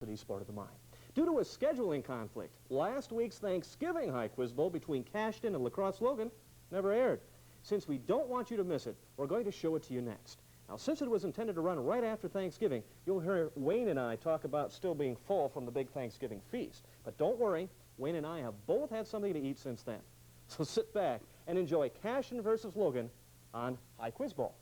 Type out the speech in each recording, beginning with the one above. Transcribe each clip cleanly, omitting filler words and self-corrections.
varsity sport of the mind. Due to a scheduling conflict, last week's Thanksgiving High Quiz Bowl between Cashton and Lacrosse Logan never aired. Since we don't want you to miss it, we're going to show it to you next. Now, since it was intended to run right after Thanksgiving, you'll hear Wayne and I talk about still being full from the big Thanksgiving feast. But don't worry, Wayne and I have both had something to eat since then. So sit back and enjoy Cashton versus Logan on High Quiz Bowl.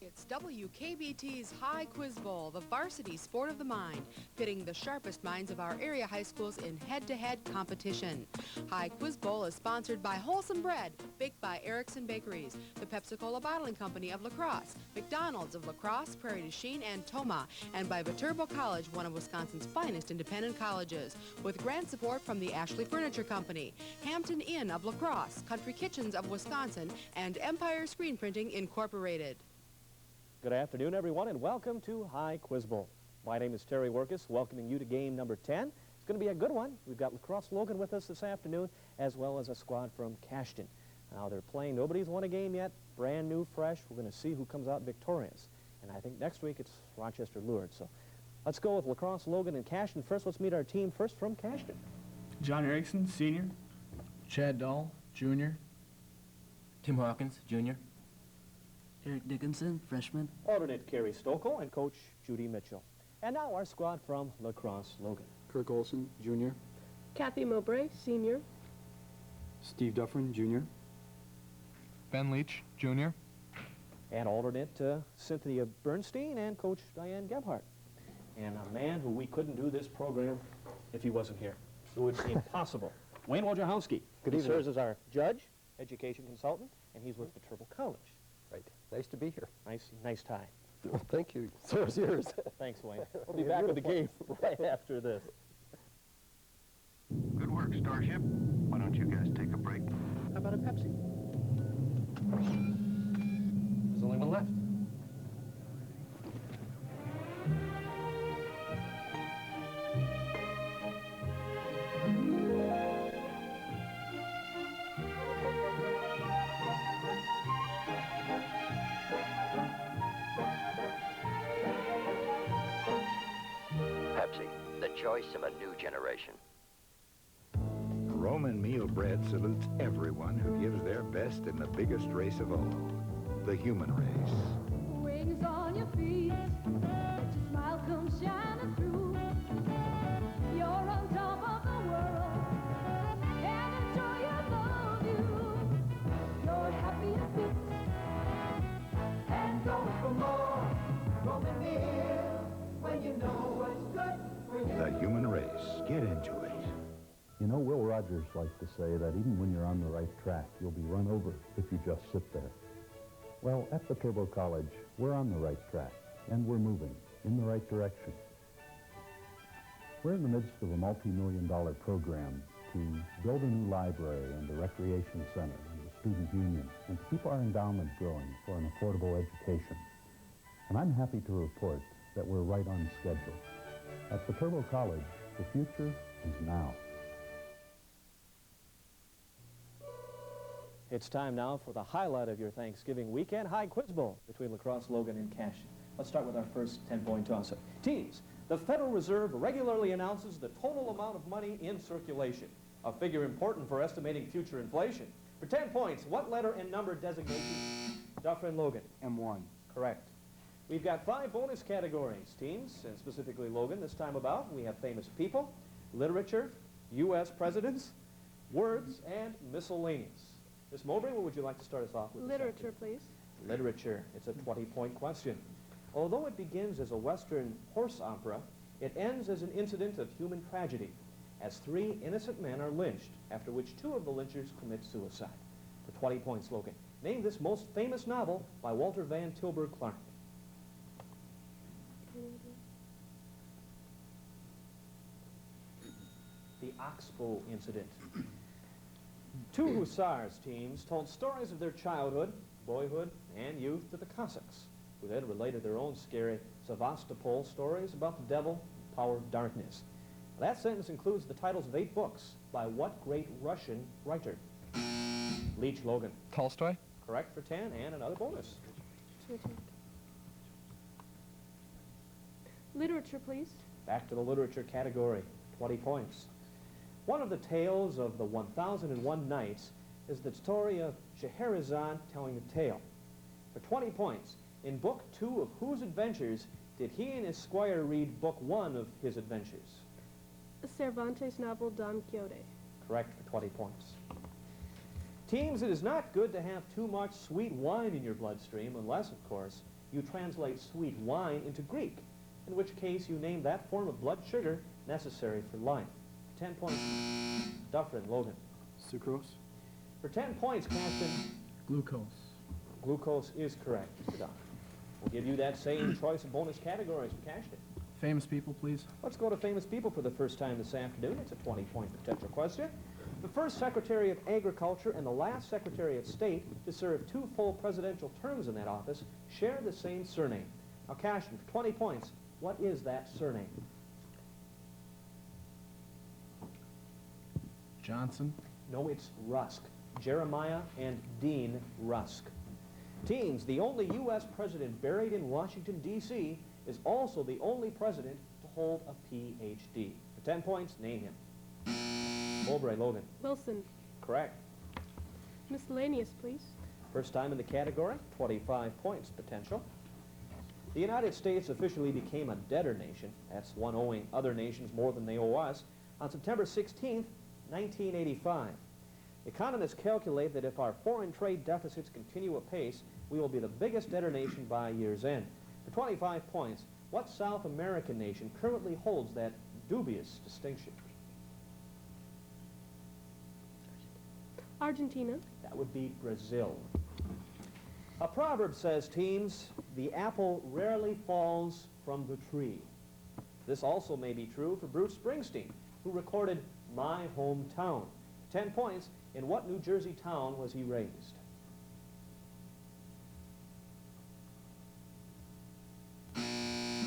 It's WKBT's High Quiz Bowl, the varsity sport of the mind, pitting the sharpest minds of our area high schools in head-to-head competition. High Quiz Bowl is sponsored by Wholesome Bread, baked by Erickson Bakeries, the Pepsi-Cola Bottling Company of Lacrosse, McDonald's of Lacrosse, Prairie du Chien, and Tomah, and by Viterbo College, one of Wisconsin's finest independent colleges, with grant support from the Ashley Furniture Company, Hampton Inn of Lacrosse, Country Kitchens of Wisconsin, and Empire Screen Printing Incorporated. Good afternoon, everyone, and welcome to High Quiz Bowl. My name is Terry Wirkus, welcoming you to game number 10. It's going to be a good one. We've got Lacrosse Logan with us this afternoon, as well as a squad from Cashton. Now, they're playing. Nobody's won a game yet. Brand new, fresh. We're going to see who comes out victorious. And I think next week it's Rochester Lourdes. So let's go with Lacrosse Logan and Cashton. First, let's meet our team first from Cashton. John Erickson, senior. Chad Dahl, junior. Tim Hawkins, junior. Eric Dickinson, freshman. Alternate Kerry Stokel and Coach Judy Mitchell. And now our squad from Lacrosse Logan. Kirk Olson, junior. Kathy Mowbray, senior. Steve Duffrin, junior. Ben Leach, junior. And alternate Cynthia Bernstein and Coach Diane Gebhardt. And a man who we couldn't do this program if he wasn't here. It would be impossible. Wayne Wojciechowski. Good He evening. serves as our judge, education consultant, and he's with Viterbo College. Right. Nice to be here. Nice tie. Thank you. So is yours. Thanks, Wayne. We'll be back with the game right after this. Good work, Starship. Why don't you guys take a break? How about a Pepsi? There's only one left. Pepsi, the choice of a new generation. Roman meal bread salutes everyone who gives their best in the biggest race of all, the human race. Wings on your feet, let your smile come shining through. You're on top of the world, and enjoy your love view. You're happy and fit, and going for more. Roman meal, when you know what's good for you. The human race. Get into it. You know, Will Rogers likes to say that even when you're on the right track, you'll be run over if you just sit there. Well, at Viterbo College, we're on the right track, and we're moving in the right direction. We're in the midst of a multi-million-dollar program to build a new library and a recreation center and a student union, and to keep our endowment growing for an affordable education. And I'm happy to report that we're right on schedule. At Viterbo College, the future is now. It's time now for the highlight of your Thanksgiving weekend, High Quiz Bowl between Lacrosse Logan and Cashton. Let's start with our first 10-point toss-up. Teams, the Federal Reserve regularly announces the total amount of money in circulation, a figure important for estimating future inflation. For 10 points, what letter and number designation? Duffrin Logan. M1. Correct. We've got 5 bonus categories, teams, and specifically Logan this time about. We have famous people, literature, U.S. presidents, words, and miscellaneous. Ms. Mowbray, what would you like to start us off with? Literature, please. Literature. It's a 20-point question. Although it begins as a Western horse opera, it ends as an incident of human tragedy, as 3 innocent men are lynched, after which 2 of the lynchers commit suicide. For 20 points, Logan. Name this most famous novel by Walter Van Tilburg Clark. The Oxbow Incident. 2 hussars teams told stories of their childhood, boyhood, and youth to the Cossacks, who then related their own scary Sevastopol stories about the devil, power of darkness. That sentence includes the titles of 8 books by what great Russian writer? Leach Logan. Tolstoy. Correct for 10, and another bonus. Literature, please. Back to the literature category, 20 points. One of the tales of the 1001 Nights is the story of Scheherazade telling the tale. For 20 points, in Book 2 of whose adventures did he and his squire read Book 1 of his adventures? Cervantes' novel Don Quixote. Correct for 20 points. Teams, it is not good to have too much sweet wine in your bloodstream unless, of course, you translate sweet wine into Greek, in which case you name that form of blood sugar necessary for life. For 10 points, Dufferin, Logan. Sucrose. For 10 points, Cashton. Glucose. Glucose is correct, Mr. Dufferin. We'll give you that same choice of bonus categories for Cashton. Famous people, please. Let's go to famous people for the first time this afternoon. It's a 20-point potential question. The first Secretary of Agriculture and the last Secretary of State to serve 2 full presidential terms in that office share the same surname. Now, Cashton, for 20 points, what is that surname? Johnson. No, it's Rusk. Jeremiah and Dean Rusk. Teens, the only U.S. president buried in Washington, D.C. is also the only president to hold a Ph.D. For 10 points, name him. Mowbray, Logan. Wilson. Correct. Miscellaneous, please. First time in the category, 25 points potential. The United States officially became a debtor nation. That's one owing other nations more than they owe us. On September 16th, 1985. Economists calculate that if our foreign trade deficits continue apace, we will be the biggest debtor nation by year's end. For 25 points, what South American nation currently holds that dubious distinction? Argentina. That would be Brazil. A proverb says, teams, the apple rarely falls from the tree. This also may be true for Bruce Springsteen, who recorded My Hometown. 10 points, in what New Jersey town was he raised?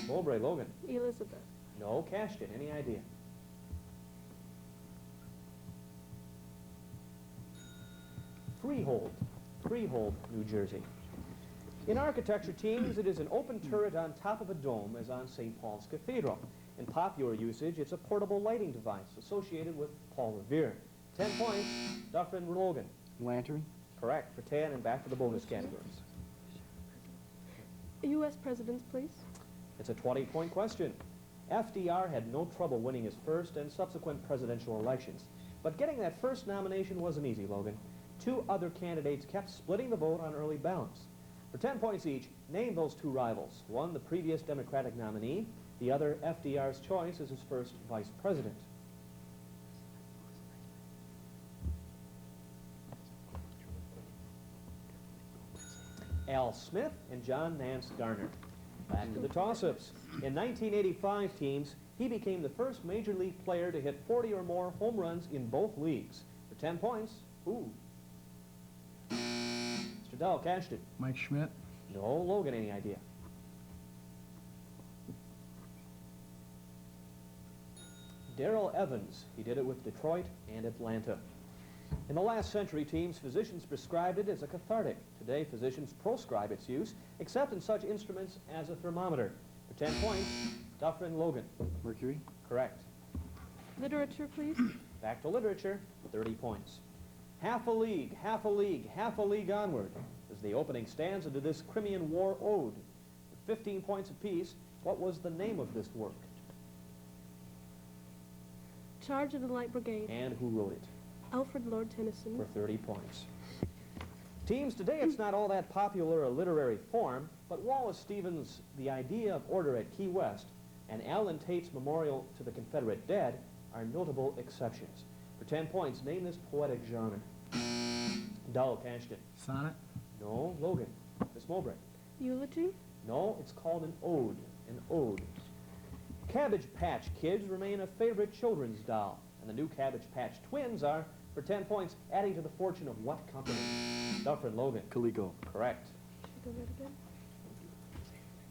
Mowbray, Logan. Elizabeth. No, Cashton, any idea? Freehold, New Jersey. In architecture, teams, it is an open turret on top of a dome, as on St. Paul's Cathedral. In popular usage, it's a portable lighting device associated with Paul Revere. 10 points, Dufferin, Logan. Lantern. Correct, for 10, and back to the bonus categories. U.S. presidents, please. It's a 20-point question. FDR had no trouble winning his first and subsequent presidential elections. But getting that first nomination wasn't easy, Logan. 2 other candidates kept splitting the vote on early ballots. For 10 points each, name those 2 rivals. One, the previous Democratic nominee. The other, FDR's choice as his first vice president. Al Smith and John Nance Garner. Back to the toss-ups. In 1985, teams, he became the first major league player to hit 40 or more home runs in both leagues. For 10 points, who? Mr. Dahl, Cashton. Mike Schmidt. No, Logan, any idea? Darrell Evans. He did it with Detroit and Atlanta. In the last century, teams, physicians prescribed it as a cathartic. Today, physicians proscribe its use, except in such instruments as a thermometer. For 10 points, Dufferin, Logan. Mercury. Correct. Literature, please. Back to literature, 30 points. Half a league, half a league, half a league onward is the opening stanza to this Crimean War ode. With 15 points apiece, what was the name of this work? Charge of the Light Brigade. And who wrote it? Alfred Lord Tennyson. For 30 points. Teams, today it's not all that popular a literary form, but Wallace Stevens' The Idea of Order at Key West and Allen Tate's Memorial to the Confederate Dead are notable exceptions. For 10 points, name this poetic genre. Dull, Cashton. Sonnet. No, Logan. Miss Mowbray. Eulogy. No, it's called an ode. An ode. Cabbage Patch Kids remain a favorite children's doll, and the new Cabbage Patch Twins are, for 10 points, adding to the fortune of what company? Dufferin, Logan. Coleco. Correct. Should I go that again?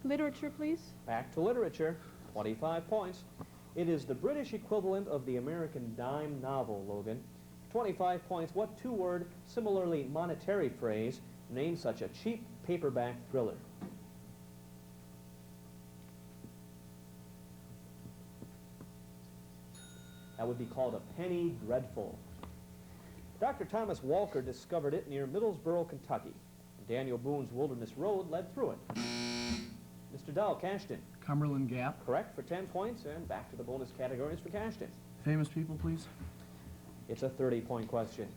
Literature, please. Back to literature, 25 points. It is the British equivalent of the American dime novel, Logan. 25 points. What 2-word, similarly monetary phrase names such a cheap paperback thriller? That would be called a penny dreadful. Dr. Thomas Walker discovered it near Middlesboro, Kentucky. Daniel Boone's Wilderness Road led through it. Mr. Dahl, Cashton. Cumberland Gap. Correct for 10 points, and back to the bonus categories for Cashton. Famous people, please. It's a 30-point question.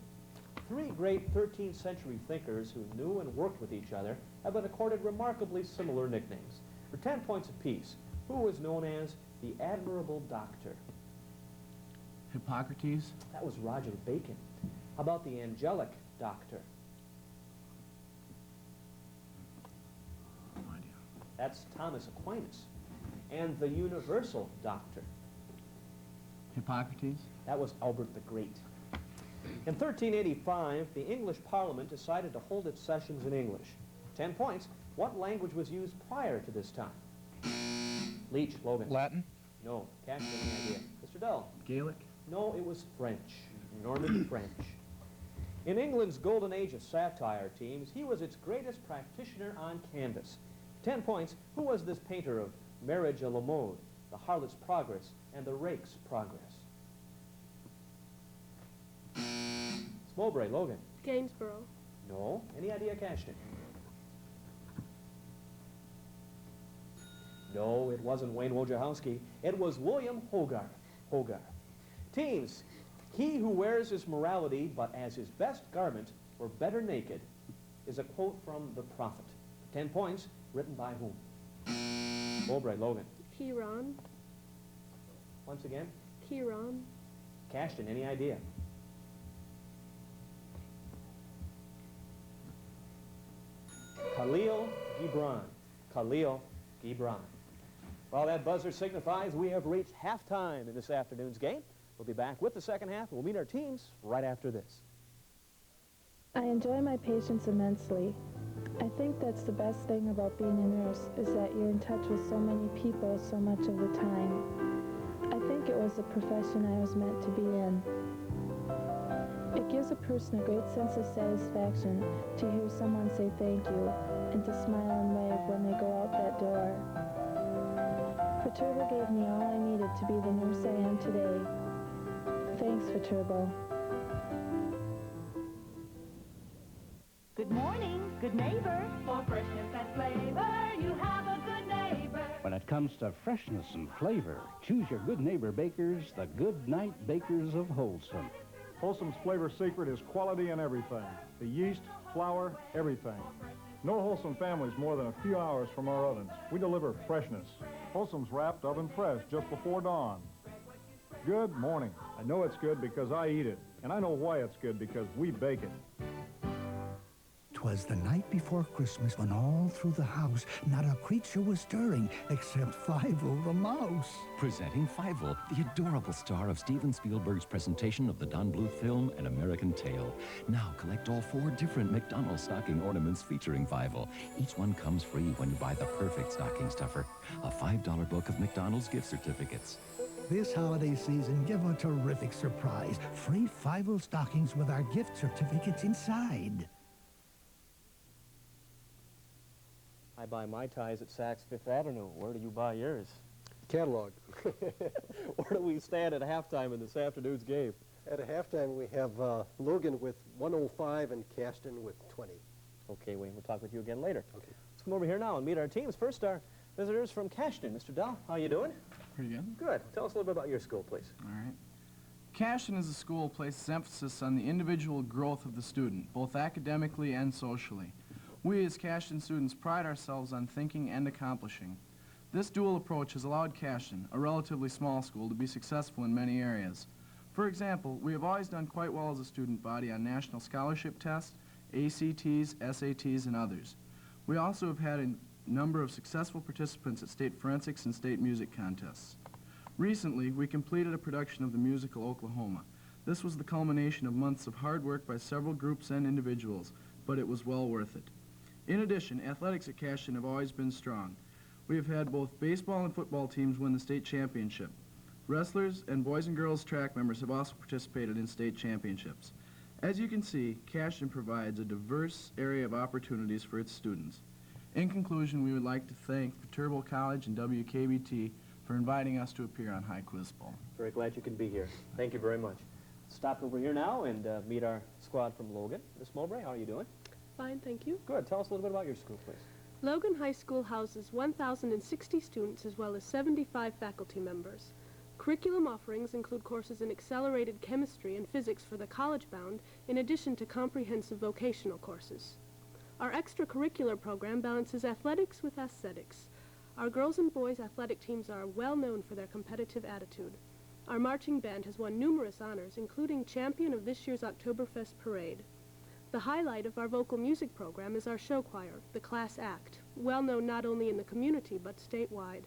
3 great 13th century thinkers who knew and worked with each other have been accorded remarkably similar nicknames. For 10 points apiece, who was known as the Admirable Doctor? Hippocrates. That was Roger Bacon. How about the Angelic Doctor? No idea. That's Thomas Aquinas. And the Universal Doctor? Hippocrates. That was Albert the Great. In 1385, the English Parliament decided to hold its sessions in English. 10 points. What language was used prior to this time? Leach, Logan. Latin. No. Cash, any idea? Mr. Dell. Gaelic. No, it was French. Norman French. In England's golden age of satire teams, he was its greatest practitioner on canvas. 10 points. Who was this painter of Marriage a la Mode, The Harlot's Progress, and The Rake's Progress? Smowbray, Logan. Gainsborough. No. Any idea, Cashton? No, it wasn't Wayne Wojciechowski. It was William Hogarth. Hogarth. Teams, he who wears his morality but as his best garment, or better naked, is a quote from the prophet. 10 points, written by whom? Mowbray, Logan. Kieran. Once again. Kieran. Cashton, any idea? Khalil Gibran. Khalil Gibran. Well, that buzzer signifies we have reached halftime in this afternoon's game. We'll be back with the second half, and we'll meet our teams right after this. I enjoy my patients immensely. I think that's the best thing about being a nurse, is that you're in touch with so many people so much of the time. I think it was the profession I was meant to be in. It gives a person a great sense of satisfaction to hear someone say thank you and to smile and wave when they go out that door. Viterbo gave me all I needed to be the nurse I am today. Thanks, Viterbo. Good morning, good neighbor. For freshness and flavor, you have a good neighbor. When it comes to freshness and flavor, choose your good neighbor bakers, the Good Night Bakers of Wholesome. Wholesome's flavor secret is quality in everything. The yeast, flour, everything. No Wholesome family's more than a few hours from our ovens. We deliver freshness. Wholesome's wrapped oven fresh just before dawn. Good morning. I know it's good because I eat it. And I know why it's good, because we bake it. 'Twas the night before Christmas when all through the house not a creature was stirring except Fievel the mouse. Presenting Fievel, the adorable star of Steven Spielberg's presentation of the Don Bluth film An American Tail. Now collect all 4 different McDonald's stocking ornaments featuring Fievel. Each one comes free when you buy the perfect stocking stuffer. A $5 book of McDonald's gift certificates. This holiday season, give a terrific surprise. Free Fievel stockings with our gift certificates inside. I buy my ties at Saks Fifth Avenue. Where do you buy yours? Catalog. Where do we stand at halftime in this afternoon's game? At a halftime, we have Logan with 105 and Cashton with 20. Okay, Wayne, we'll talk with you again later. Okay. Let's come over here now and meet our teams. First, our visitors from Cashton. Mr. Dahl, how you doing? Pretty good. Good. Tell us a little bit about your school, please. All right. Cashton is a school that places emphasis on the individual growth of the student, both academically and socially. We as Cashton students pride ourselves on thinking and accomplishing. This dual approach has allowed Cashton, a relatively small school, to be successful in many areas. For example, we have always done quite well as a student body on national scholarship tests, ACTs, SATs, and others. We also have had a number of successful participants at state forensics and state music contests. Recently, we completed a production of the musical Oklahoma. This was the culmination of months of hard work by several groups and individuals, but it was well worth it. In addition, athletics at Cashton have always been strong. We have had both baseball and football teams win the state championship. Wrestlers and boys and girls track members have also participated in state championships. As you can see, Cashton provides a diverse area of opportunities for its students. In conclusion, we would like to thank Viterbo College and WKBT for inviting us to appear on High Quiz Bowl. Very glad you can be here. Thank you very much. Stop over here now and meet our squad from Logan. Miss Mowbray, how are you doing? Fine, thank you. Good. Tell us a little bit about your school, please. Logan High School houses 1,060 students as well as 75 faculty members. Curriculum offerings include courses in accelerated chemistry and physics for the college-bound, in addition to comprehensive vocational courses. Our extracurricular program balances athletics with aesthetics. Our girls and boys athletic teams are well known for their competitive attitude. Our marching band has won numerous honors, including champion of this year's Oktoberfest parade. The highlight of our vocal music program is our show choir, the Class Act, well known not only in the community but statewide.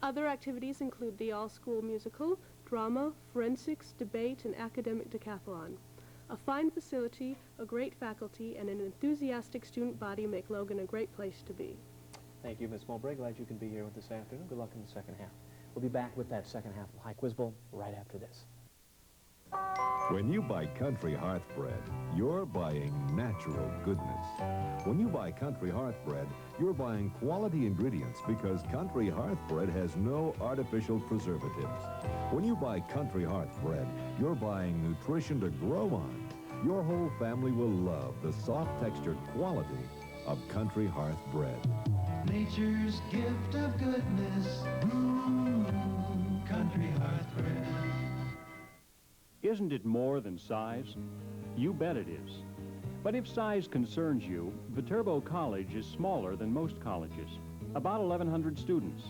Other activities include the all-school musical, drama, forensics, debate, and academic decathlon. A fine facility, a great faculty, and an enthusiastic student body make Logan a great place to be. Thank you, Miss Mowbray. Glad you can be here with this afternoon. Good luck in the second half. We'll be back with that second half of High Quiz Bowl right after this. When you buy Country Hearth Bread, you're buying natural goodness. When you buy Country Hearth Bread, you're buying quality ingredients because Country Hearth Bread has no artificial preservatives. When you buy Country Hearth Bread, you're buying nutrition to grow on. Your whole family will love the soft-textured quality of Country Hearth Bread. Nature's gift of goodness, Country Hearth Bread. Isn't it more than size? You bet it is. But if size concerns you, Viterbo College is smaller than most colleges, about 1,100 students.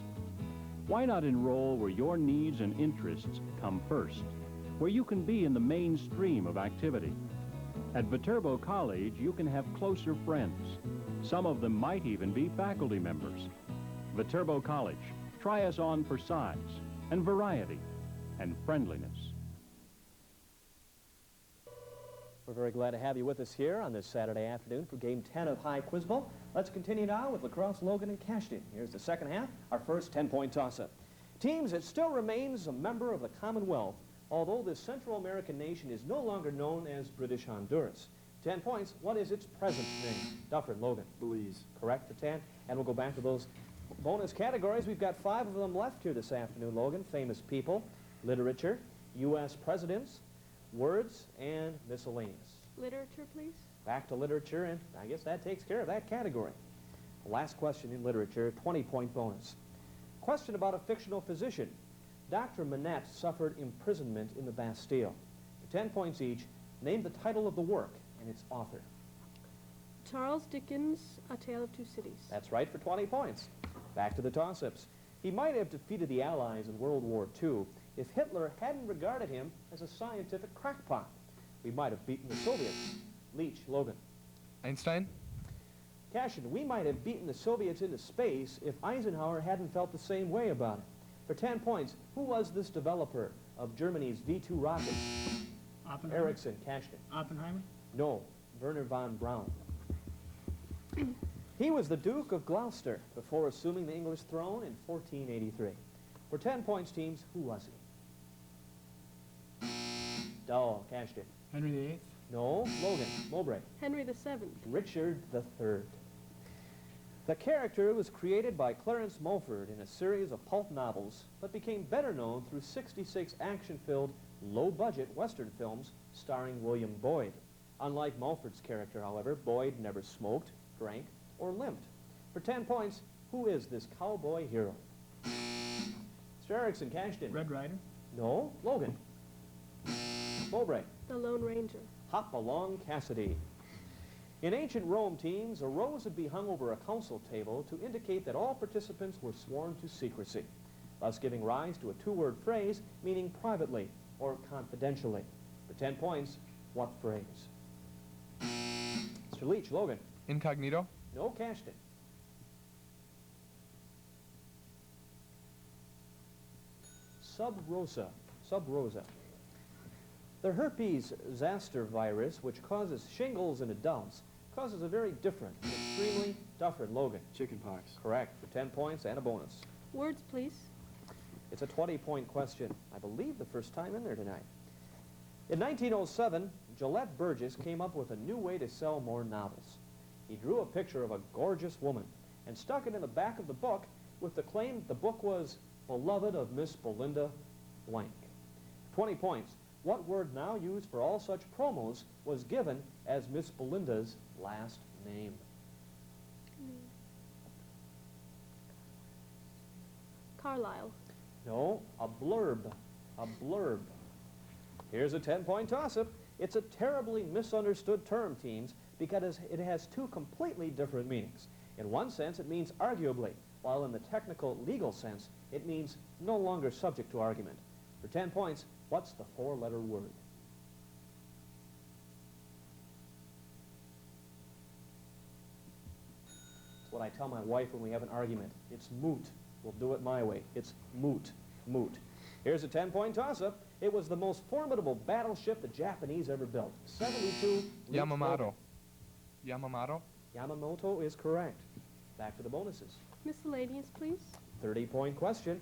Why not enroll where your needs and interests come first, where you can be in the mainstream of activity? At Viterbo College, you can have closer friends. Some of them might even be faculty members. Viterbo College, try us on for size and variety and friendliness. We're very glad to have you with us here on this Saturday afternoon for Game 10 of High Quiz Bowl. Let's continue now with La Crosse, Logan, and Cashton. Here's the second half, our first 10-point toss-up. Teams, it still remains a member of the Commonwealth, although this Central American nation is no longer known as British Honduras. 10 points, what is its present name? Duffer, Logan. Belize. Correct for 10, and we'll go back to those bonus categories. We've got 5 of them left here this afternoon, Logan. Famous people, literature, U.S. presidents, words, and miscellaneous. Literature, please. Back to literature, and I guess that takes care of that category. The last question in literature, 20-point bonus. Question about a fictional physician. Dr. Manette suffered imprisonment in the Bastille. For 10 points each, name the title of the work and its author. Charles Dickens' A Tale of Two Cities. That's right for 20 points. Back to the toss-ups. He might have defeated the Allies in World War II if Hitler hadn't regarded him as a scientific crackpot. We might have beaten the Soviets. Leach, Logan. Einstein. Cashton, we might have beaten the Soviets into space if Eisenhower hadn't felt the same way about it. For 10 points, who was this developer of Germany's V-2 rockets? Oppenheimer. Ericsson, Cashton. Oppenheimer. No, Werner von Braun. He was the Duke of Gloucester before assuming the English throne in 1483. For 10 points, teams, who was he? Oh, Cashton. Henry VIII. No, Logan. Mowbray. Henry VII. Richard III. The character was created by Clarence Mulford in a series of pulp novels, but became better known through 66 action-filled, low-budget Western films starring William Boyd. Unlike Mulford's character, however, Boyd never smoked, drank, or limped. For 10 points, who is this cowboy hero? Mr. Erickson, Cashton. Red Ryder. No, Logan. Mowbray. The Lone Ranger. Hop along, Cassidy. In ancient Rome, teams, a rose would be hung over a council table to indicate that all participants were sworn to secrecy, thus giving rise to a 2-word phrase meaning privately or confidentially. For 10 points, what phrase? Mr. Leach, Logan. Incognito. No, Cashton. Sub rosa. Sub rosa. The herpes zoster virus, which causes shingles in adults, causes a very different, extremely Duffer, Logan. Chickenpox. Correct, for 10 points and a bonus. Words, please. It's a 20-point question. I believe the first time in there tonight. In 1907, Gillette Burgess came up with a new way to sell more novels. He drew a picture of a gorgeous woman and stuck it in the back of the book with the claim that the book was beloved of Miss Belinda blank. 20 points. What word now used for all such promos was given as Miss Belinda's last name? Carlisle. No, a blurb. A blurb. Here's a 10-point toss-up. It's a terribly misunderstood term, teens, because it has two completely different meanings. In one sense, it means arguably, while in the technical legal sense, it means no longer subject to argument. For 10 points, what's the four-letter word? It's what I tell my wife when we have an argument. It's moot. We'll do it my way. It's moot. Moot. Here's a 10-point toss-up. It was the most formidable battleship the Japanese ever built. 72 Yamamoto. Yamamoto? Yamamoto is correct. Back to the bonuses. Miscellaneous, please. 30-point question.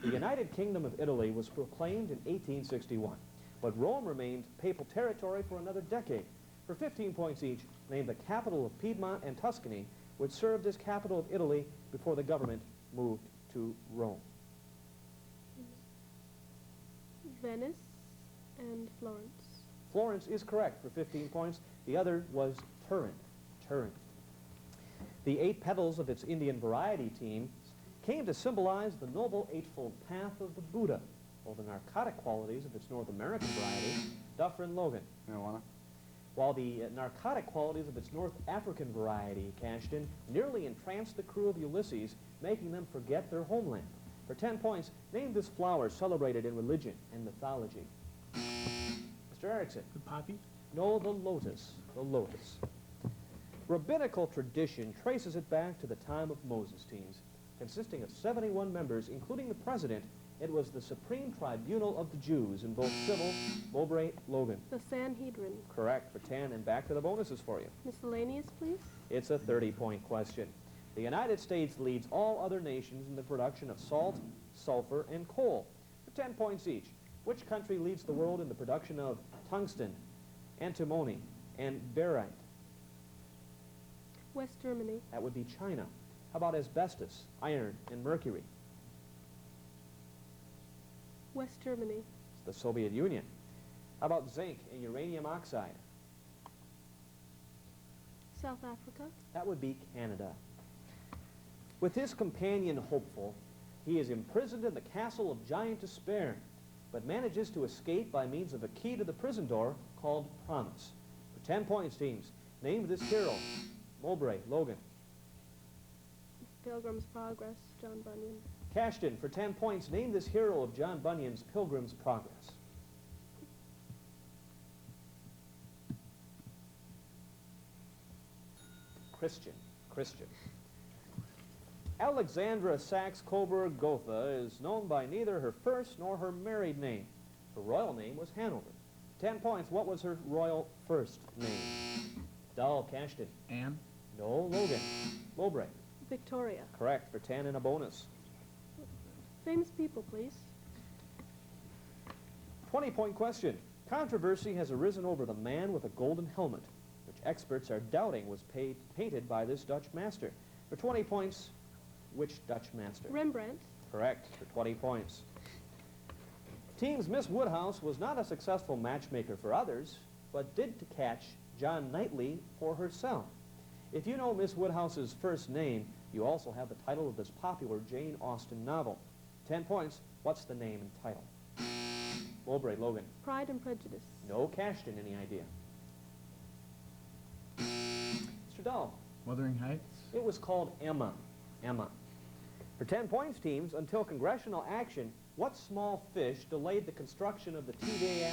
The United Kingdom of Italy was proclaimed in 1861, but Rome remained papal territory for another decade. For 15 points each, name the capital of Piedmont and Tuscany, which served as capital of Italy before the government moved to Rome. Venice and Florence. Florence is correct for 15 points. The other was Turin. Turin. The 8 petals of its Indian variety team came to symbolize the noble eightfold path of the Buddha, while the narcotic qualities of its North American variety, Duffer and Logan. Marijuana. While the narcotic qualities of its North African variety, Cashton, nearly entranced the crew of Ulysses, making them forget their homeland. For 10 points, name this flower celebrated in religion and mythology. Mr. Erickson. The poppy? No, the lotus. The lotus. Rabbinical tradition traces it back to the time of Moses, teens. Consisting of 71 members, including the president, it was the supreme tribunal of the Jews in both civil. Mowbray, Logan. The Sanhedrin. Correct for 10, and back to the bonuses for you. Miscellaneous, please. It's a 30-point question. The United States leads all other nations in the production of salt, sulfur, and coal. For 10 points each, which country leads the world in the production of tungsten, antimony, and barite? West Germany. That would be China. How about asbestos, iron, and mercury? West Germany. It's the Soviet Union. How about zinc and uranium oxide? South Africa. That would be Canada. With his companion Hopeful, he is imprisoned in the castle of Giant Despair, but manages to escape by means of a key to the prison door called Promise. For 10 points, teams, name this hero. Mowbray, Logan. Pilgrim's Progress, John Bunyan. Cashton, for 10 points, name this hero of John Bunyan's Pilgrim's Progress. Christian. Alexandra Saxe-Coburg-Gotha is known by neither her first nor her married name. Her royal name was Hanover. 10 points, what was her royal first name? Dull, Cashton. Anne? No, Logan. Mowbray. Victoria. Correct, for 10 and a bonus. Famous people, please. 20-point question. Controversy has arisen over the man with a golden helmet, which experts are doubting was painted by this Dutch master. For 20 points, which Dutch master? Rembrandt. Correct, for 20 points. Team's Miss Woodhouse was not a successful matchmaker for others, but did catch John Knightley for herself. If you know Miss Woodhouse's first name, you also have the title of this popular Jane Austen novel. 10 points, what's the name and title? Mowbray, Logan. Pride and Prejudice. No, Cashton, any idea? Mr. Dahl. Wuthering Heights. It was called Emma. Emma. For 10 points, teams, until congressional action, what small fish delayed the construction of the T-Day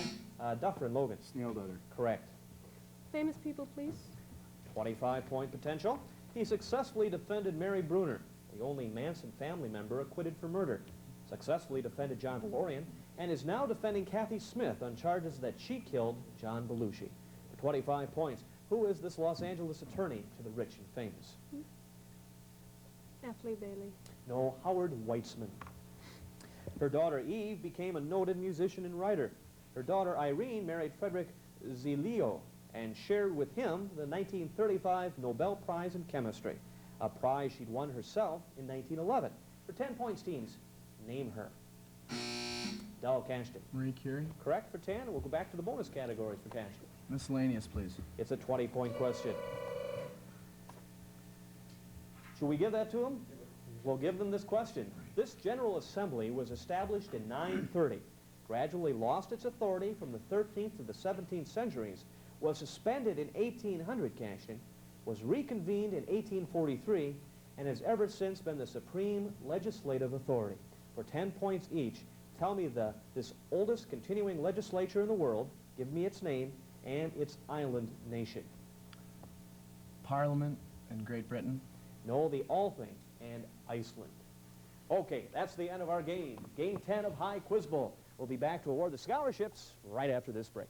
Duffer and Logan? Snail Darter. Correct. Famous people, please. 25-point potential. He successfully defended Mary Bruner, the only Manson family member acquitted for murder, successfully defended John Valorian, and is now defending Kathy Smith on charges that she killed John Belushi. For 25 points, who is this Los Angeles attorney to the rich and famous? Affley Bailey. No, Howard Weitzman. Her daughter Eve became a noted musician and writer. Her daughter Irene married Frederick Zilio and shared with him the 1935 Nobel Prize in Chemistry, a prize she'd won herself in 1911. For 10 points, teams, Name her. Del Cashton. Marie Curie. Correct for 10, and we'll go back to the bonus categories for Cashton. Miscellaneous, please. It's a 20-point question. Should we give that to them? We'll give them this question. This General Assembly was established in 930, gradually lost its authority from the 13th to the 17th centuries, was suspended in 1800, Cashton, was reconvened in 1843, and has ever since been the supreme legislative authority. For 10 points each, tell me this oldest continuing legislature in the world, give me its name, and its island nation. Parliament in Great Britain. No, the Althing and Iceland. Okay, that's the end of our game. Game 10 of High Quiz Bowl. We'll be back to award the scholarships right after this break.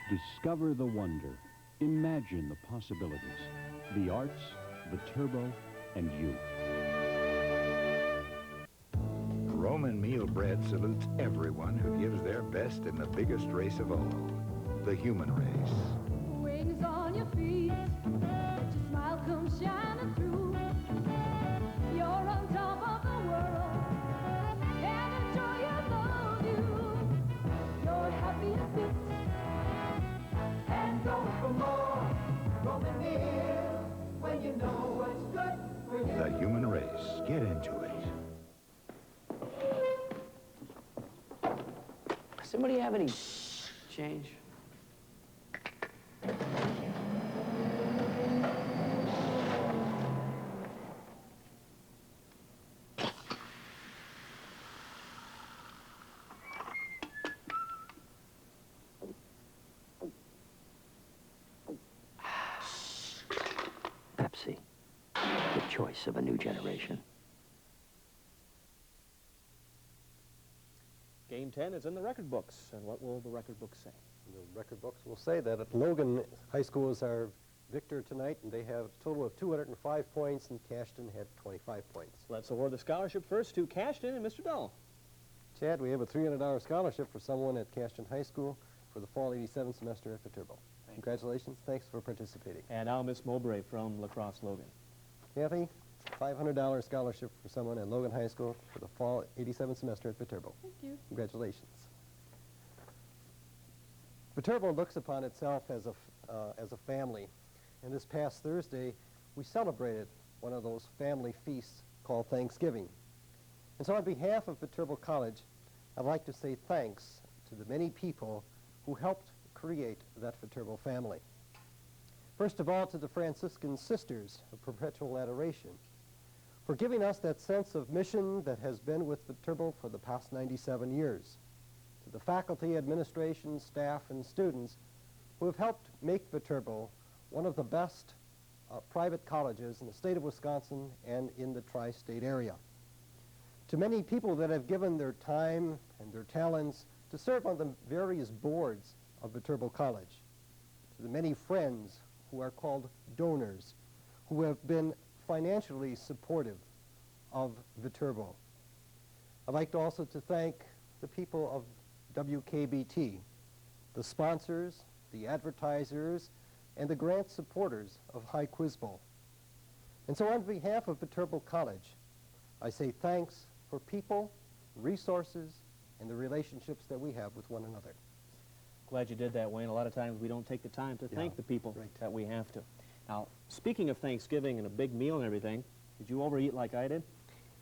Discover the wonder. Imagine the possibilities. The arts, the turbo, and you. Roman meal bread salutes everyone who gives their best in the biggest race of all, the human race. Wings on your feet, your smile comes shining through. You're on top of the world, and enjoy your view. You're happy to sit and go for more. Roman meal, when you know what's good for you. The human race. Get into it. Somebody have any change? Pepsi, the choice of a new generation. Game 10 is in the record books, and what will the record books say? The record books will say that Logan High School is our victor tonight, and they have a total of 205 points, and Cashton had 25 points. Let's award the scholarship first to Cashton and Mr. Dahl. Chad, we have a $300 scholarship for someone at Cashton High School for the fall 87 semester at Viterbo. Congratulations. Thanks for participating. And now Miss Mowbray from La Crosse Logan. Kathy, $500 scholarship for someone at Logan High School for the fall 87 semester at Viterbo. Thank you. Congratulations. Viterbo looks upon itself as a family, and this past Thursday we celebrated one of those family feasts called Thanksgiving. And so on behalf of Viterbo College, I'd like to say thanks to the many people who helped create that Viterbo family. First of all, to the Franciscan Sisters of Perpetual Adoration for giving us that sense of mission that has been with Viterbo for the past 97 years. To the faculty, administration, staff, and students who have helped make Viterbo one of the best private colleges in the state of Wisconsin and in the tri-state area. To many people that have given their time and their talents to serve on the various boards of Viterbo College. To the many friends who are called donors, who have been financially supportive of Viterbo. I'd like to also to thank the people of WKBT, the sponsors, the advertisers, and the grant supporters of High Quiz Bowl. And so on behalf of Viterbo College, I say thanks for people, resources, and the relationships that we have with one another. Glad you did that, Wayne. A lot of times we don't take the time to thank the people that we have to. Now, speaking of Thanksgiving and a big meal and everything, did you overeat like I did?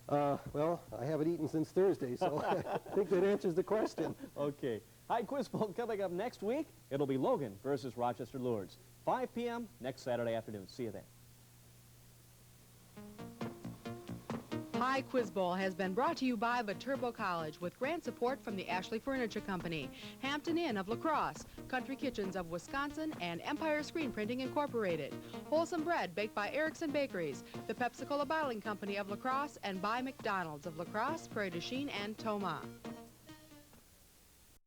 Well, I haven't eaten since Thursday, so I think that answers the question. Okay. High Quiz Bowl coming up next week. It'll be Logan versus Rochester Lourdes. 5 p.m. next Saturday afternoon. See you then. High Quiz Bowl has been brought to you by Viterbo College with grant support from the Ashley Furniture Company, Hampton Inn of La Crosse, Country Kitchens of Wisconsin, and Empire Screen Printing Incorporated. Wholesome bread baked by Erickson Bakeries, the Pepsi-Cola Bottling Company of La Crosse, and by McDonald's of La Crosse, Prairie du Chien, and Tomah.